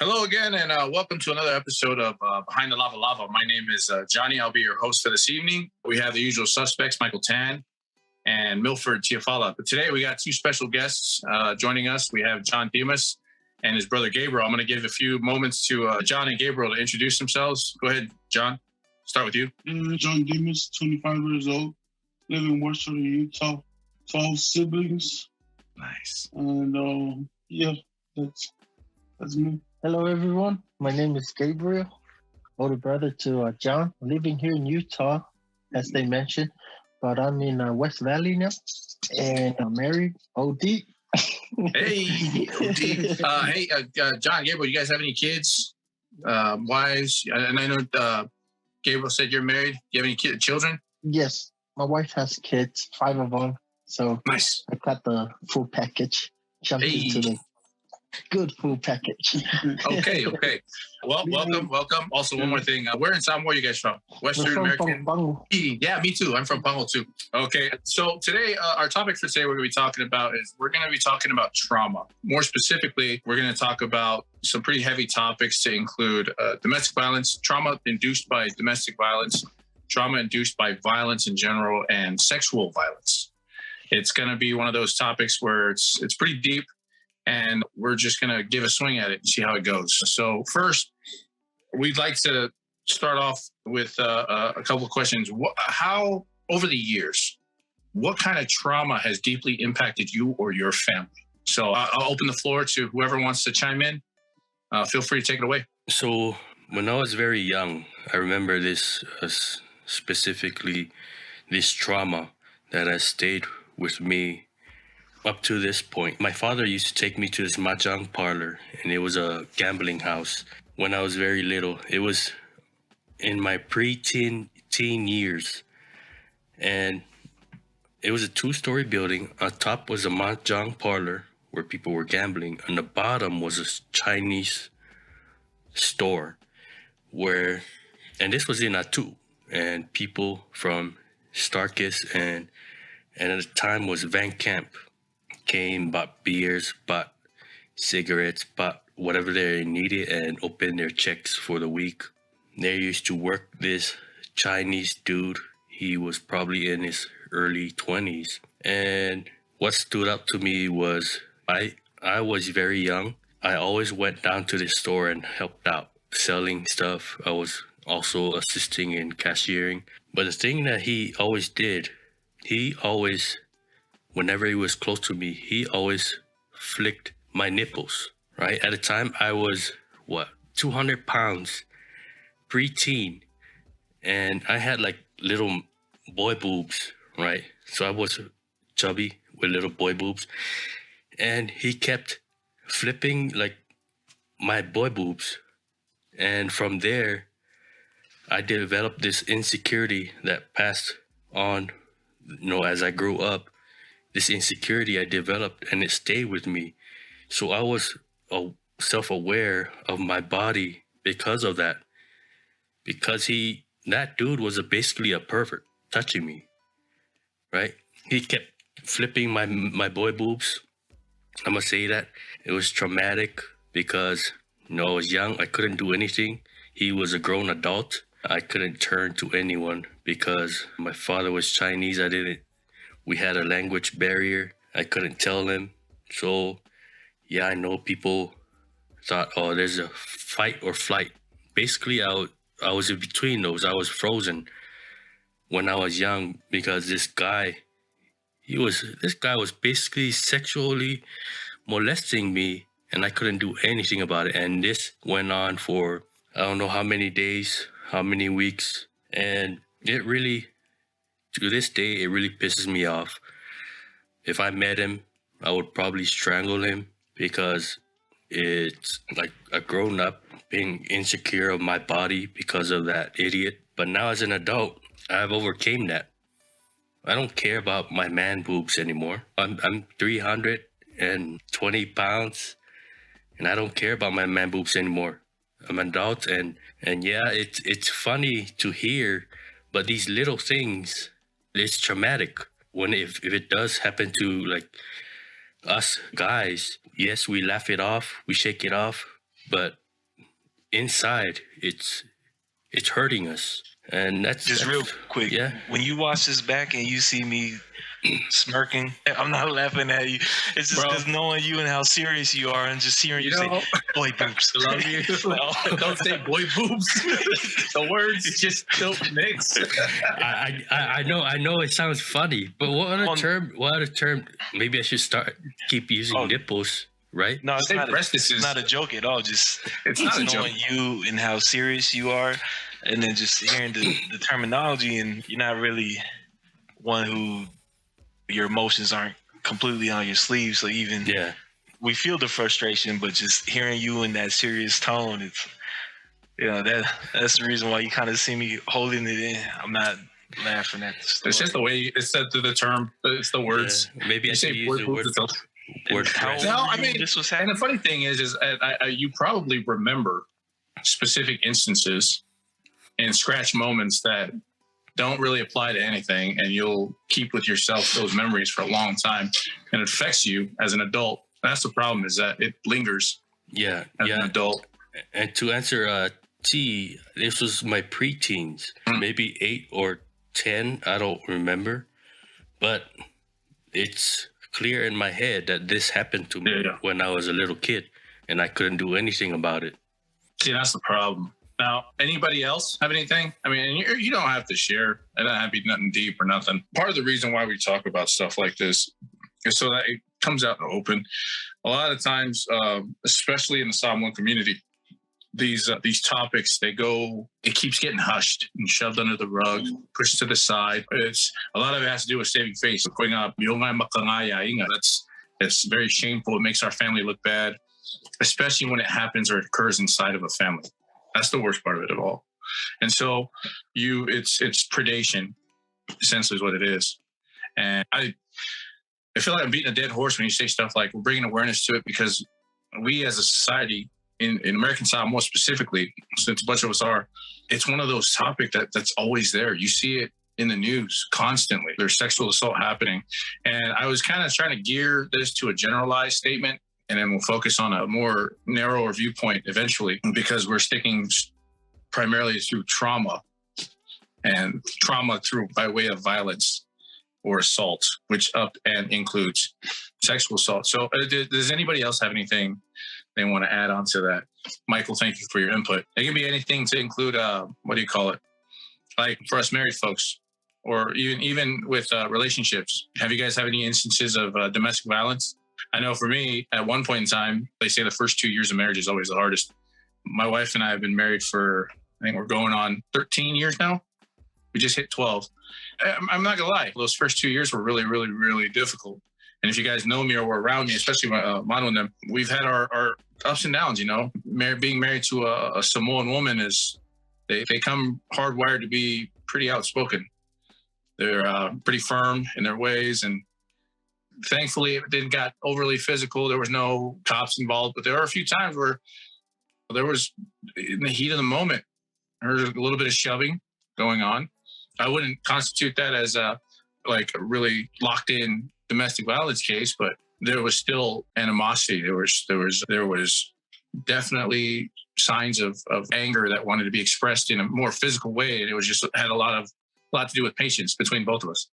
Hello again, and welcome to another episode of Behind the Lava Lava. My name is Johnny. I'll be your host for this evening. We have the usual suspects, Michael Tan and Milford Tiafala. But today we got two special guests joining us. We have JohnDemas and his brother Gabriel. I'm going to give a few moments to John and Gabriel to introduce themselves. Go ahead, John. Start with you. JohnDemas, 25 years old, live in Western Utah. 12 siblings. Nice. And that's me. Hello, everyone. My name is Gabriel, older brother to John, living here in Utah, as they mentioned. But I'm in West Valley now, and I'm married. OD. Hey, OD. John, Gabriel, you guys have any kids, wives? And I know Gabriel said you're married. Do you have any children? Yes, my wife has kids, 5 of them. So nice. I got the full package. Jumped into the good full package. Okay. Well, welcome. Also, one more thing. Where in Samoa are you guys from? Western American? Yeah, me too. I'm from Pango too. Okay. So today, our topic for today we're going to be talking about trauma. More specifically, we're going to talk about some pretty heavy topics to include domestic violence, trauma induced by domestic violence, trauma induced by violence in general, and sexual violence. It's going to be one of those topics where it's pretty deep. And we're just going to give a swing at it and see how it goes. So first, we'd like to start off with a couple of questions. How, over the years, what kind of trauma has deeply impacted you or your family? So I'll open the floor to whoever wants to chime in. Feel free to take it away. So when I was very young, I remember this specifically, this trauma that has stayed with me up to this point. My father used to take me to this mahjong parlor, and it was a gambling house. When I was very little, it was in my teen years, and it was a 2-story building. On top was a mahjong parlor where people were gambling. On the bottom was a Chinese store and this was in Atu, and people from Starkist and at the time was Van Camp came, bought beers, bought cigarettes, bought whatever they needed, and opened their checks for the week. There used to work this Chinese dude. He was probably in his early 20s. And what stood out to me was I was very young. I always went down to the store and helped out, selling stuff. I was also assisting in cashiering. But the thing that he always did, whenever he was close to me, he always flicked my nipples, right? At the time, I was, 200 pounds, preteen, and I had like little boy boobs, right? So I was chubby with little boy boobs, and he kept flipping like my boy boobs. And from there, I developed this insecurity that passed on, as I grew up. This insecurity I developed, and it stayed with me. So I was self-aware of my body because of that. Because that dude was basically a pervert touching me, right? He kept flipping my boy boobs. I'm gonna say that. It was traumatic because, I was young. I couldn't do anything. He was a grown adult. I couldn't turn to anyone because my father was Chinese. We had a language barrier. I couldn't tell him. So, yeah, I know people thought, there's a fight or flight. Basically, I was in between those. I was frozen when I was young because this guy was basically sexually molesting me, and I couldn't do anything about it. And this went on for, I don't know how many days, how many weeks. And it really, to this day, it really pisses me off. If I met him, I would probably strangle him because it's like a grown up being insecure of my body because of that idiot. But now as an adult, I've overcame that. I don't care about my man boobs anymore. I'm 320 pounds, and I don't care about my man boobs anymore. I'm an adult, and yeah, it's funny to hear, but these little things, it's traumatic. If it does happen to like us guys, yes, we laugh it off, we shake it off, but inside, it's hurting us. And that's real quick. Yeah. When you watch this back and you see me smirking, I'm not laughing at you. It's just because knowing you and how serious you are, and just hearing you say "boy boobs." Love you. Don't say "boy boobs." The words just don't mix. I know it sounds funny, but what other term? Maybe I should keep using nipples. Right? No, it's not a joke at all. Just it's not a joke. Knowing you and how serious you are, and then just hearing the terminology, and you're not really one who your emotions aren't completely on your sleeve. So even we feel the frustration, but just hearing you in that serious tone, it's that's the reason why you kind of see me holding it in. I'm not laughing at the story. It's just the way it's said through the term. It's the words. Yeah. Maybe I should use the word. No, I mean, this was happening. And the funny thing is you probably remember specific instances and scratch moments that don't really apply to anything, and you'll keep with yourself those memories for a long time, and it affects you as an adult. That's the problem, is that it lingers. Yeah, as an adult. And to answer T, this was my preteens, maybe 8 or 10. I don't remember, but it's clear in my head that this happened to me when I was a little kid, and I couldn't do anything about it. See, that's the problem. Now, anybody else have anything? I mean, you don't have to share. It doesn't have to be nothing deep or nothing. Part of the reason why we talk about stuff like this is so that it comes out in the open. A lot of times, especially in the Samoan community, these topics, it keeps getting hushed and shoved under the rug, pushed to the side. A lot of it has to do with saving face. It's very shameful. It makes our family look bad, especially when it happens or it occurs inside of a family. That's the worst part of it all. And so it's predation, essentially is what it is. And I feel like I'm beating a dead horse when you say stuff like we're bringing awareness to it, because we as a society, in American Samoa specifically, since a bunch of us are, it's one of those topics that's always there. You see it in the news constantly. There's sexual assault happening. And I was kind of trying to gear this to a generalized statement, and then we'll focus on a more narrower viewpoint eventually, because we're sticking primarily through trauma, and trauma by way of violence or assault, which up and includes sexual assault. So does anybody else have anything they want to add on to that? Michael, thank you for your input. It can be anything to include, like for us married folks, or even with relationships. Have you guys have any instances of domestic violence? I know for me, at one point in time, they say the first 2 years of marriage is always the hardest. My wife and I have been married for, I think we're going on 13 years now. We just hit 12. I'm not gonna lie, those first 2 years were really, really, really difficult. And if you guys know me or were around me, especially Manu and them, we've had our ups and downs, Being married to a Samoan woman they come hardwired to be pretty outspoken. They're pretty firm in their ways, and thankfully it didn't got overly physical. There was no cops involved, but there are a few times where there was, in the heat of the moment, there's a little bit of shoving going on. I wouldn't constitute that as a really locked in domestic violence case, but there was still animosity. There was definitely signs of anger that wanted to be expressed in a more physical way, and it was just had a lot to do with patience between both of us.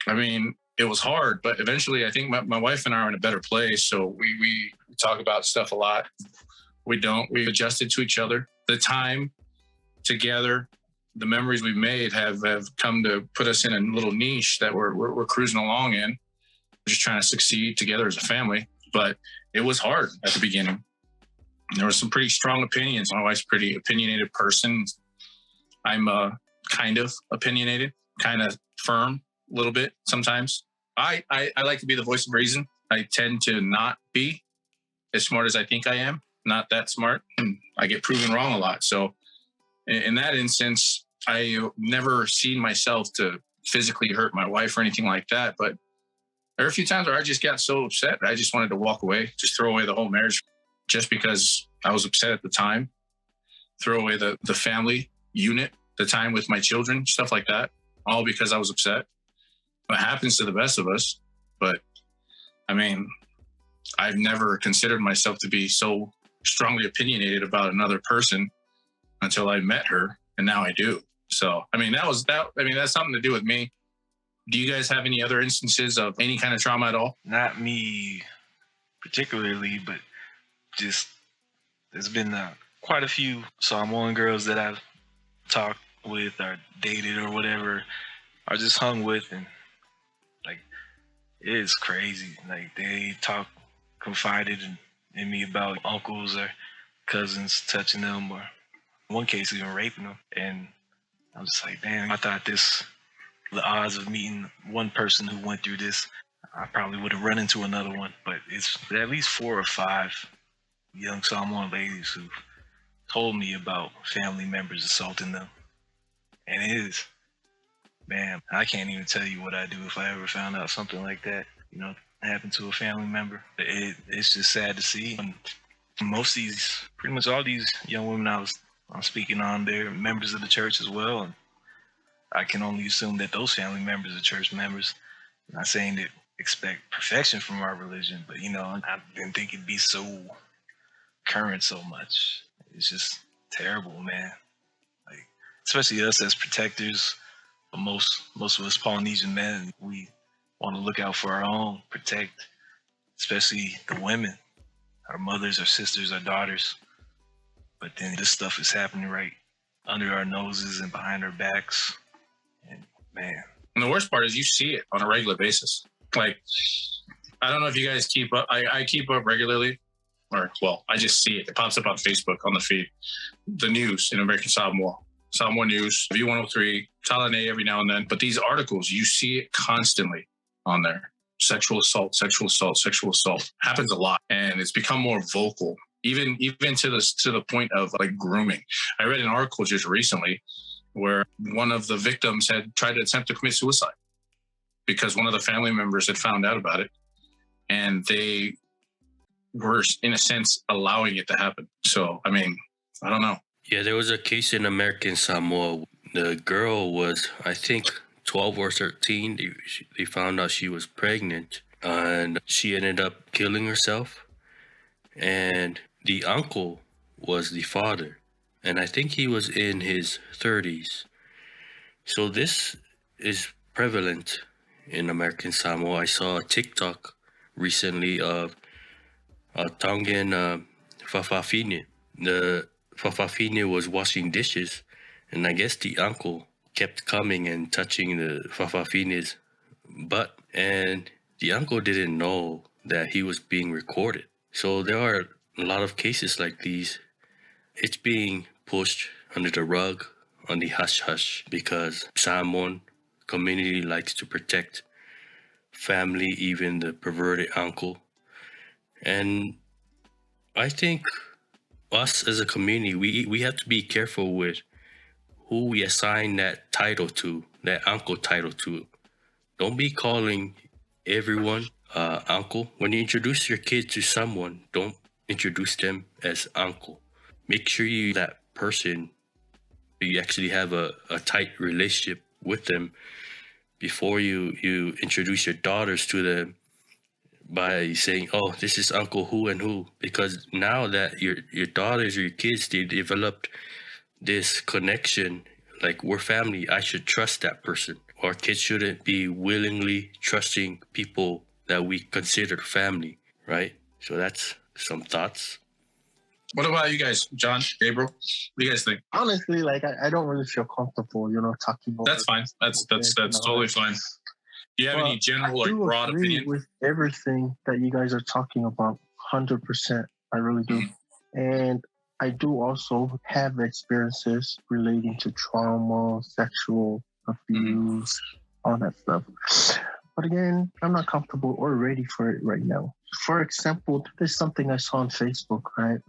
I mean, it was hard, but eventually I think my wife and I are in a better place. So we talk about stuff a lot. We adjusted to each other. The time together, the memories we've made have come to put us in a little niche that we're cruising along in. We're just trying to succeed together as a family. But it was hard at the beginning. There were some pretty strong opinions. My wife's a pretty opinionated person. I'm kind of opinionated, kind of firm a little bit sometimes. I like to be the voice of reason. I tend to not be as smart as I think I am. Not that smart. And I get proven wrong a lot. So in that instance, I never seen myself to physically hurt my wife or anything like that. But there are a few times where I just got so upset. I just wanted to walk away, just throw away the whole marriage just because I was upset at the time. Throw away the family unit, the time with my children, stuff like that, all because I was upset. It happens to the best of us. But I mean, I've never considered myself to be so strongly opinionated about another person until I met her, and now I do. So, I mean, that's something to do with me. Do you guys have any other instances of any kind of trauma at all? Not me particularly, but just there's been quite a few Samoan girls that I've talked with or dated or whatever, or just hung with, and like it is crazy. Like they confided in me about uncles or cousins touching them, or in one case even raping them. And I'm just like, damn, I thought the odds of meeting one person who went through this, I probably would have run into another one. But it's at least 4 or 5 young Samoan ladies who told me about family members assaulting them. And it is, man, I can't even tell you what I'd do if I ever found out something like that, happened to a family member. It's just sad to see. And most of these, pretty much all these young women I'm speaking on, they're members of the church as well. And I can only assume that those family members are church members. I'm not saying that expect perfection from our religion, but I didn't think it'd be so current so much. It's just terrible, man. Like, especially us as protectors, but most of us Polynesian men, we want to look out for our own, protect, especially the women, our mothers, our sisters, our daughters. But then this stuff is happening right under our noses and behind our backs. And man. And the worst part is you see it on a regular basis. Like, I don't know if you guys keep up. I keep up regularly. I just see it. It pops up on Facebook, on the feed. The news in American Samoa. Samoa News, V103, Talane every now and then. But these articles, you see it constantly on there. Sexual assault. Happens a lot. And it's become more vocal. Even to the point of like grooming. I read an article just recently where one of the victims had tried to attempt to commit suicide because one of the family members had found out about it, and they were, in a sense, allowing it to happen. So, I mean, I don't know. Yeah, there was a case in American Samoa. The girl was, I think, 12 or 13. They found out she was pregnant, and she ended up killing herself. And the uncle was the father, and I think he was in his 30s. So this is prevalent in American Samoa. I saw a TikTok recently of Tongan Fafafine. The Fafafine was washing dishes, and I guess the uncle kept coming and touching the Fafafine's butt, and the uncle didn't know that he was being recorded. So there are a lot of cases like these. It's being pushed under the rug, on the hush-hush, because Samoan community likes to protect family, even the perverted uncle. And I think us as a community, we have to be careful with who we assign that title to, that uncle title to. Don't be calling everyone uncle. When you introduce your kid to someone, don't introduce them as uncle. Make sure that person, you actually have a tight relationship with them before you introduce your daughters to them by saying, oh, this is Uncle who and who. Because now that your daughters or your kids, they developed this connection, like, we're family, I should trust that person. Our kids shouldn't be willingly trusting people that we consider family, right? So that's some thoughts. What about you guys, John, Gabriel? What do you guys think? Honestly, like, I don't really feel comfortable, talking about. That's fine. That's totally fine. Do you have any general or broad opinion? With everything that you guys are talking about, 100%. I really do. And I do also have experiences relating to trauma, sexual abuse, all that stuff. But again, I'm not comfortable or ready for it right now. For example, there's something I saw on Facebook, right?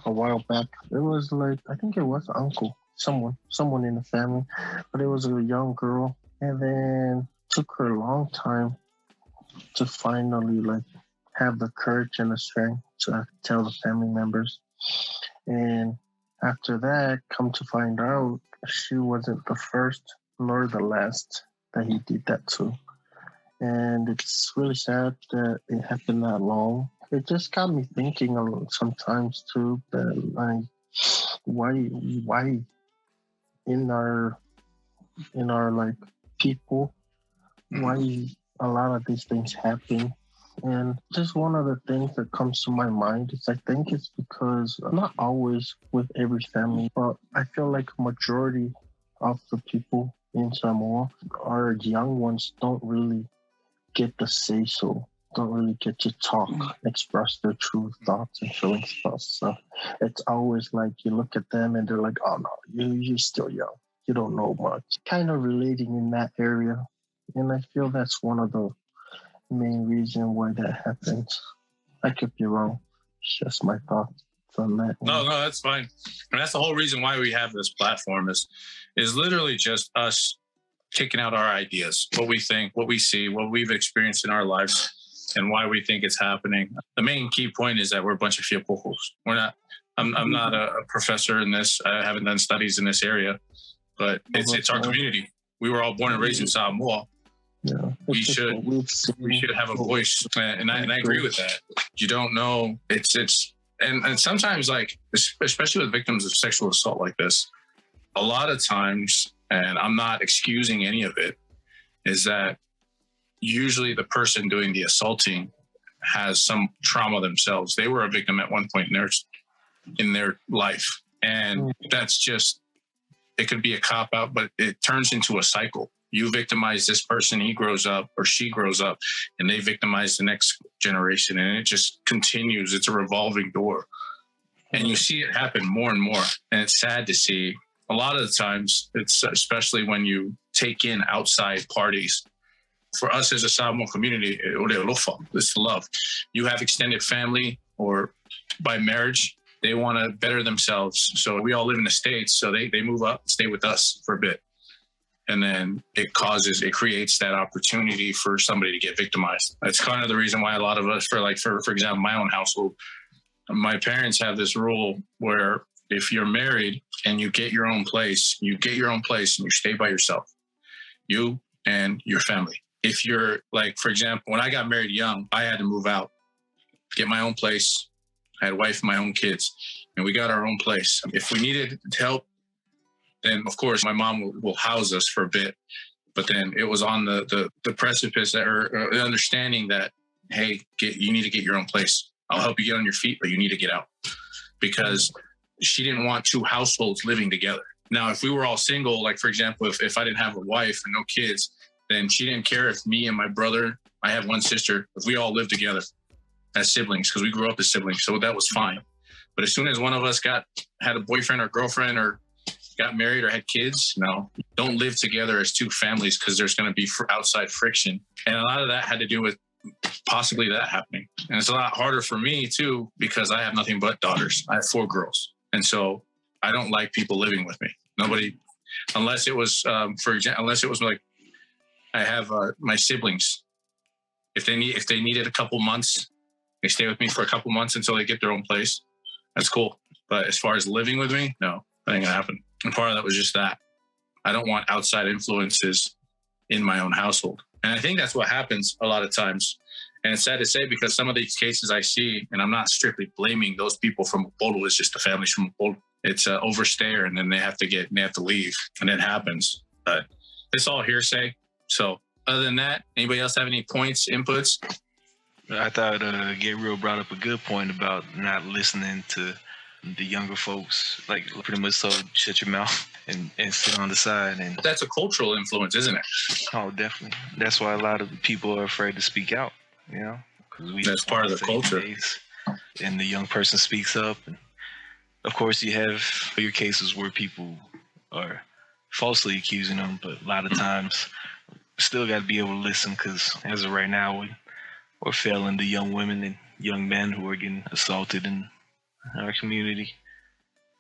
A while back. It was like, I think it was uncle, someone in the family, but it was a young girl, and then took her a long time to finally like have the courage and the strength to tell the family members. And after that, come to find out, she wasn't the first nor the last that he did that to. And it's really sad that it happened that long. it just got me thinking a lot sometimes too, that like why in our like people, why a lot of these things happen. And just one of the things that comes to my mind is I think it's because, not always with every family, but I feel like a majority of the people in Samoa, our young ones, don't really get to say so, don't really get to talk, express their true thoughts and feelings about stuff. It's always like you look at them and they're like, oh no, you're still young. You don't know much. Kind of relating in that area. And I feel that's one of the main reason why that happens. I could be wrong. It's just my thoughts on that. No, that's fine. And that's the whole reason why we have this platform is literally just us kicking out our ideas, what we think, what we see, what we've experienced in our lives, and why we think it's happening. The main key point is that we're a bunch of fiapokos. We're not. I'm not a professor in this. I haven't done studies in this area, but it's our community. We were all born and raised in Samoa. Yeah, we should have a voice, and I agree with that. You don't know. And sometimes, like, especially with victims of sexual assault like this, a lot of times, and I'm not excusing any of it, is that usually the person doing the assaulting has some trauma themselves. They were a victim at one point in their life. And that's just, it could be a cop-out, but it turns into a cycle. You victimize this person, he grows up or she grows up, and they victimize the next generation. And it just continues. It's a revolving door. And you see it happen more and more. And it's sad to see. A lot of the times, it's especially when you take in outside parties. For us as a Samoan community, it's love. You have extended family, or by marriage, they want to better themselves. So we all live in the States. So they move up, stay with us for a bit. And then it creates that opportunity for somebody to get victimized. That's kind of the reason why a lot of us, for example, my own household, my parents have this rule where if you're married and you get your own place, and you stay by yourself, you and your family. If you're like, for example, when I got married young, I had to move out, get my own place. I had a wife and my own kids, and we got our own place. If we needed help, then of course my mom will house us for a bit. But then it was on the precipice or understanding that, hey, you need to get your own place. I'll help you get on your feet, but you need to get out, because she didn't want two households living together. Now, if we were all single, like for example, if I didn't have a wife and no kids, then she didn't care if me and my brother, I have one sister, if we all lived together as siblings, because we grew up as siblings, so that was fine. But as soon as one of us had a boyfriend or girlfriend or got married or had kids, no, don't live together as two families, because there's going to be outside friction. And a lot of that had to do with possibly that happening. And it's a lot harder for me too, because I have nothing but daughters. I have 4 girls. And so I don't like people living with me. Nobody, unless it was, unless it was like, I have my siblings. If they needed a couple months, they stay with me for a couple months until they get their own place. That's cool. But as far as living with me, no, that ain't gonna happen. And part of that was just that. I don't want outside influences in my own household. And I think that's what happens a lot of times. And it's sad to say, because some of these cases I see, and I'm not strictly blaming those people from Upolu, it's just the families from Upolu. It's an overstayer, and then they have to leave, and it happens. But it's all hearsay. So other than that, anybody else have any points, inputs? I thought Gabriel brought up a good point about not listening to the younger folks, like pretty much so shut your mouth and sit on the side. And that's a cultural influence, isn't it? Oh, definitely. That's why a lot of people are afraid to speak out, you know? That's part of the culture. And the young person speaks up. And of course, you have your cases where people are falsely accusing them, but a lot of times still got to be able to listen, because as of right now, we're failing the young women and young men who are getting assaulted in our community,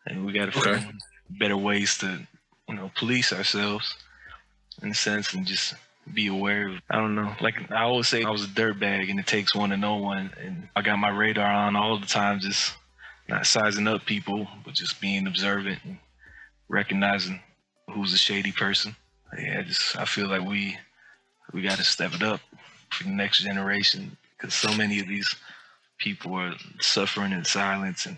and we got to find better ways to, police ourselves in a sense, and just be aware of, I don't know, like I always say, I was a dirtbag and it takes one to know one, and I got my radar on all the time, just not sizing up people, but just being observant and recognizing who's a shady person. Yeah, I feel like we got to step it up for the next generation, because so many of these people are suffering in silence, and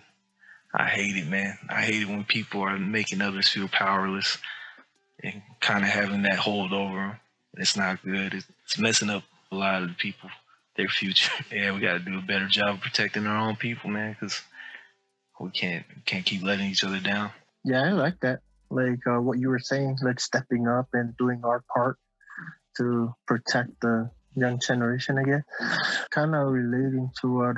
I hate it, man. I hate it when people are making others feel powerless and kind of having that hold over them. It's not good. It's messing up a lot of the people, their future. Yeah, we got to do a better job of protecting our own people, man, because we can't keep letting each other down. Yeah, I like that. Like what you were saying, like stepping up and doing our part to protect the young generation again. Kind of relating to what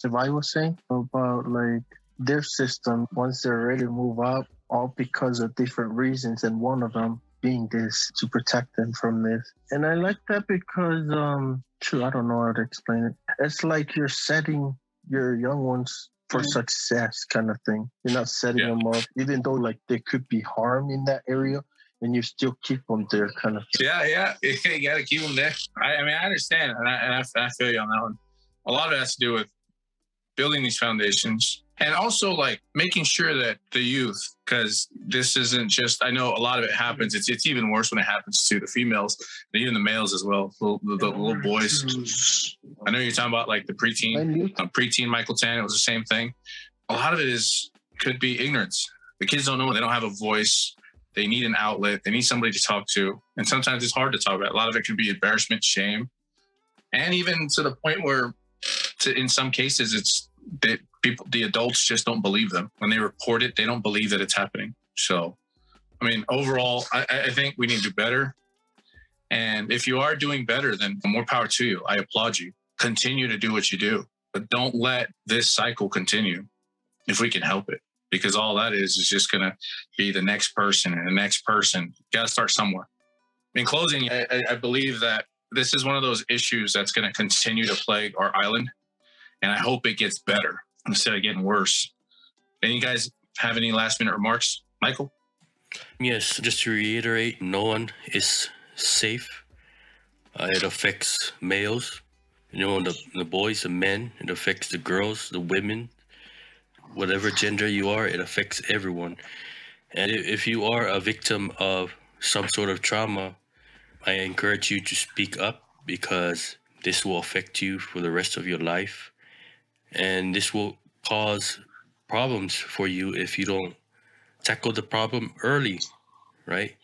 Savai was saying about like their system, once they're ready to move up, all because of different reasons, and one of them being this, to protect them from this. And I like that because, I don't know how to explain it. It's like you're setting your young ones for success kind of thing. You're not setting them up, even though like there could be harm in that area, and you still keep them there kind of thing. Yeah. You got to keep them there. I mean, I understand, and I feel you on that one. A lot of it has to do with building these foundations, and also like making sure that the youth, because this isn't just, I know a lot of it happens. It's even worse when it happens to the females, and even the males as well, the little boys. I know you're talking about like the preteen Michael Tan. It was the same thing. A lot of it could be ignorance. The kids don't know. They don't have a voice. They need an outlet. They need somebody to talk to. And sometimes it's hard to talk about. A lot of it can be embarrassment, shame, and even to the point where, in some cases, it's that the adults just don't believe them. When they report it, they don't believe that it's happening. So, I mean, overall, I think we need to do better. And if you are doing better, then more power to you. I applaud you. Continue to do what you do, but don't let this cycle continue if we can help it, because all that is just going to be the next person and the next person. You got to start somewhere. In closing, I believe that this is one of those issues that's going to continue to plague our island, and I hope it gets better instead of getting worse. Any guys have any last minute remarks? Michael? Yes, just to reiterate, no one is safe. It affects males, the boys, the men. It affects the girls, the women, whatever gender you are, it affects everyone. And if you are a victim of some sort of trauma, I encourage you to speak up, because this will affect you for the rest of your life. And this will cause problems for you if you don't tackle the problem early, right?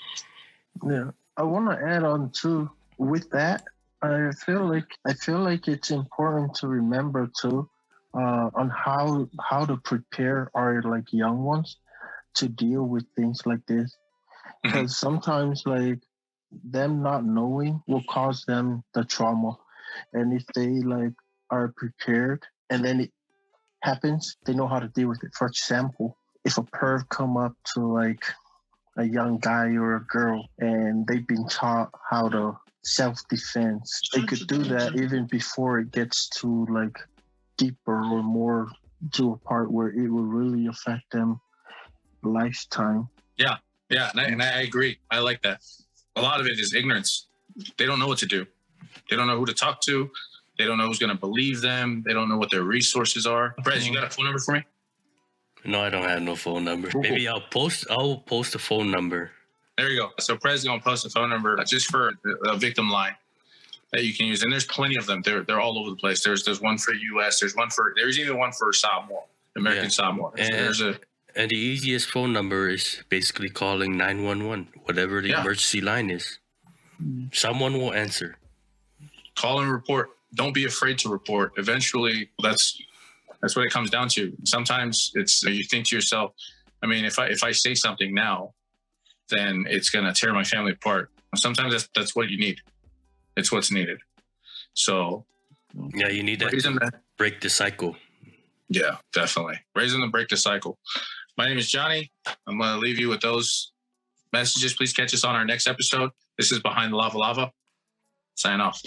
Yeah. I want to add on too, with that, I feel like it's important to remember too, on how to prepare our like young ones to deal with things like this, because sometimes like them not knowing will cause them the trauma, and if they like are prepared and then it happens, they know how to deal with it. For example, if a perv come up to like a young guy or a girl and they've been taught how to self-defense, they could do that even before it gets to like deeper or more to a part where it will really affect them lifetime. Yeah, and I agree. I like that. A lot of it is ignorance. They don't know what to do. They don't know who to talk to. They don't know who's going to believe them. They don't know what their resources are. Brez, you got a phone number for me? No, I don't have no phone number. Maybe I'll post a phone number. There you go. So Prez is going to post a phone number just for a victim line that you can use. And there's plenty of them. They're all over the place. There's one for US. There's even one for Samoa, American Samoa. And the easiest phone number is basically calling 911, whatever the emergency line is. Someone will answer. Call and report. Don't be afraid to report. Eventually, that's what it comes down to. Sometimes you think to yourself, I mean, if I say something now, then it's going to tear my family apart. Sometimes that's what you need. It's what's needed. So yeah, you need that to break the cycle. Yeah, definitely. Raise them to break the cycle. My name is Johnny. I'm going to leave you with those messages. Please catch us on our next episode. This is Behind the Lava Lava. Sign off.